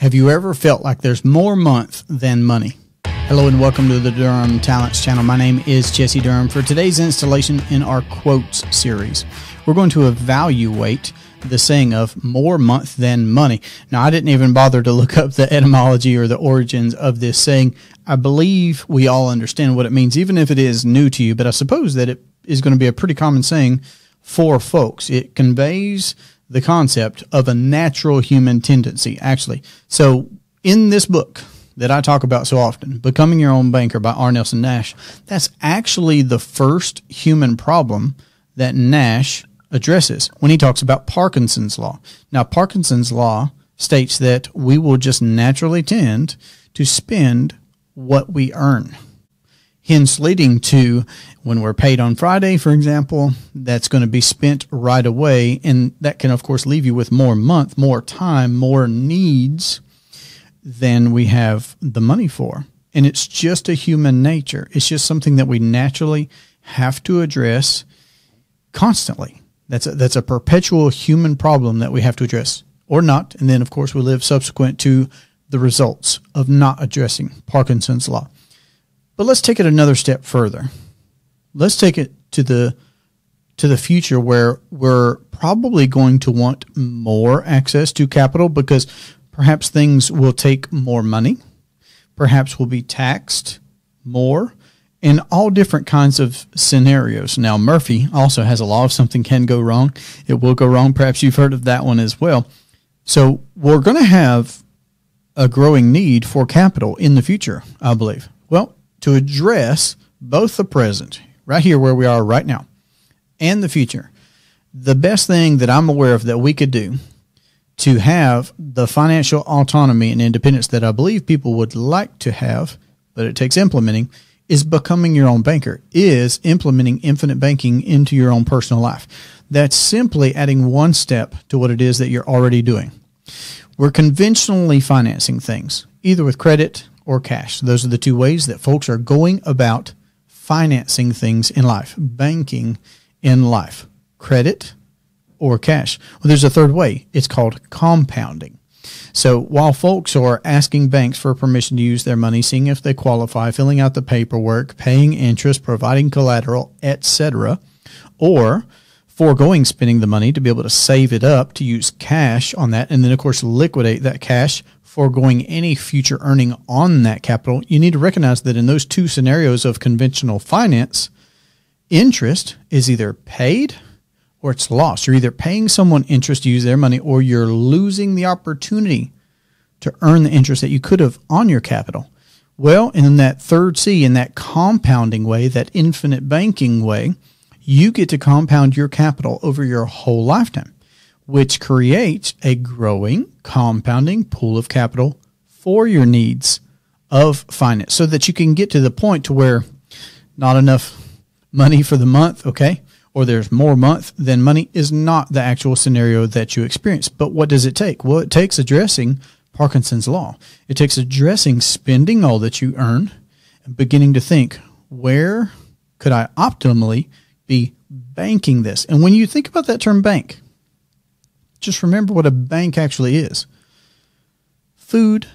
Have you ever felt like there's more month than money? Hello and welcome to the Durham Talents channel. My name is Jesse Durham. For today's installation in our quotes series, we're going to evaluate the saying of more month than money. Now, I didn't even bother to look up the etymology or the origins of this saying. I believe we all understand what it means, even if it is new to you, but I suppose that it is going to be a pretty common saying for folks. It conveys the concept of a natural human tendency, actually. So in this book that I talk about so often, Becoming Your Own Banker by R. Nelson Nash, that's actually the first human problem that Nash addresses when he talks about Parkinson's law. Now, Parkinson's law states that we will just naturally tend to spend what we earn. Hence leading to when we're paid on Friday, for example, that's going to be spent right away. And that can, of course, leave you with more month, more time, more needs than we have the money for. And it's just a human nature. It's just something that we naturally have to address constantly. That's a perpetual human problem that we have to address or not. And then, of course, we live subsequent to the results of not addressing Parkinson's law. But let's take it another step further. Let's take it to the future where we're probably going to want more access to capital because perhaps things will take more money. Perhaps we'll be taxed more in all different kinds of scenarios. Now, Murphy also has a law. If something can go wrong, it will go wrong. Perhaps you've heard of that one as well. So we're going to have a growing need for capital in the future, I believe. Well, to address both the present, right here where we are right now, and the future, the best thing that I'm aware of that we could do to have the financial autonomy and independence that I believe people would like to have, but it takes implementing, is becoming your own banker, is implementing infinite banking into your own personal life. That's simply adding one step to what it is that you're already doing. We're conventionally financing things, either with credit or cash. Those are the two ways that folks are going about financing things in life, banking in life, credit or cash. Well, there's a third way. It's called compounding. So while folks are asking banks for permission to use their money, seeing if they qualify, filling out the paperwork, paying interest, providing collateral, etc., or foregoing spending the money to be able to save it up to use cash on that, and then, of course, liquidate that cash, foregoing any future earning on that capital, you need to recognize that in those two scenarios of conventional finance, interest is either paid or it's lost. You're either paying someone interest to use their money or you're losing the opportunity to earn the interest that you could have on your capital. Well, in that third C, in that compounding way, that infinite banking way, you get to compound your capital over your whole lifetime, which creates a growing, compounding pool of capital for your needs of finance so that you can get to the point to where not enough money for the month, okay, or there's more month than money is not the actual scenario that you experience. But what does it take? Well, it takes addressing Parkinson's law. It takes addressing spending all that you earn and beginning to think, where could I optimally be banking this? And when you think about that term bank, just remember what a bank actually is. Food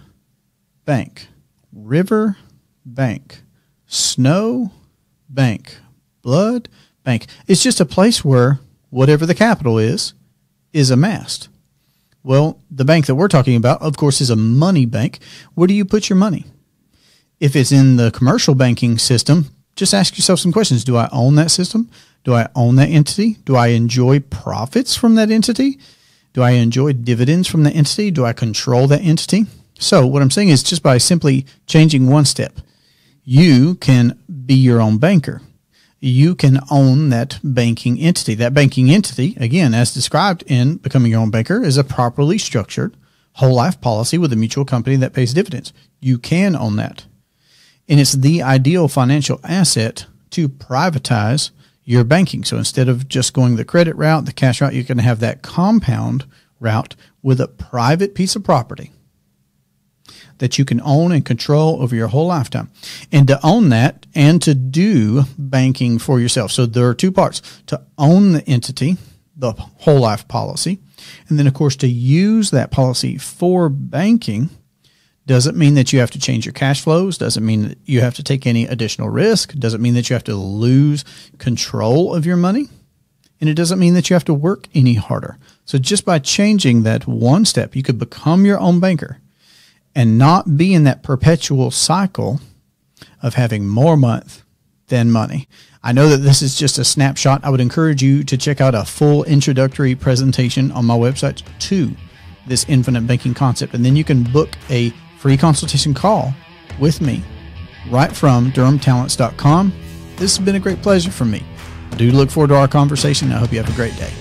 bank, river bank, snow bank, blood bank. It's just a place where whatever the capital is amassed. Well, the bank that we're talking about, of course, is a money bank. Where do you put your money? If it's in the commercial banking system, just ask yourself some questions. Do I own that system? Do I own that entity? Do I enjoy profits from that entity? Do I enjoy dividends from the entity? Do I control that entity? So what I'm saying is just by simply changing one step, you can be your own banker. You can own that banking entity. That banking entity, again, as described in Becoming Your Own Banker, is a properly structured whole life policy with a mutual company that pays dividends. You can own that. And it's the ideal financial asset to privatize your banking. So instead of just going the credit route, the cash route, you're going to have that compound route with a private piece of property that you can own and control over your whole lifetime. And to own that and to do banking for yourself. So there are two parts: to own the entity, the whole life policy, and then, of course, to use that policy for banking Doesn't mean that you have to change your cash flows. Doesn't mean that you have to take any additional risk. Doesn't mean that you have to lose control of your money. And it doesn't mean that you have to work any harder. So just by changing that one step, you could become your own banker and not be in that perpetual cycle of having more month than money. I know that this is just a snapshot. I would encourage you to check out a full introductory presentation on my website to this infinite banking concept. And then you can book a free consultation call with me right from DurhamTalents.com. This has been a great pleasure for me. I do look forward to our conversation. I hope you have a great day.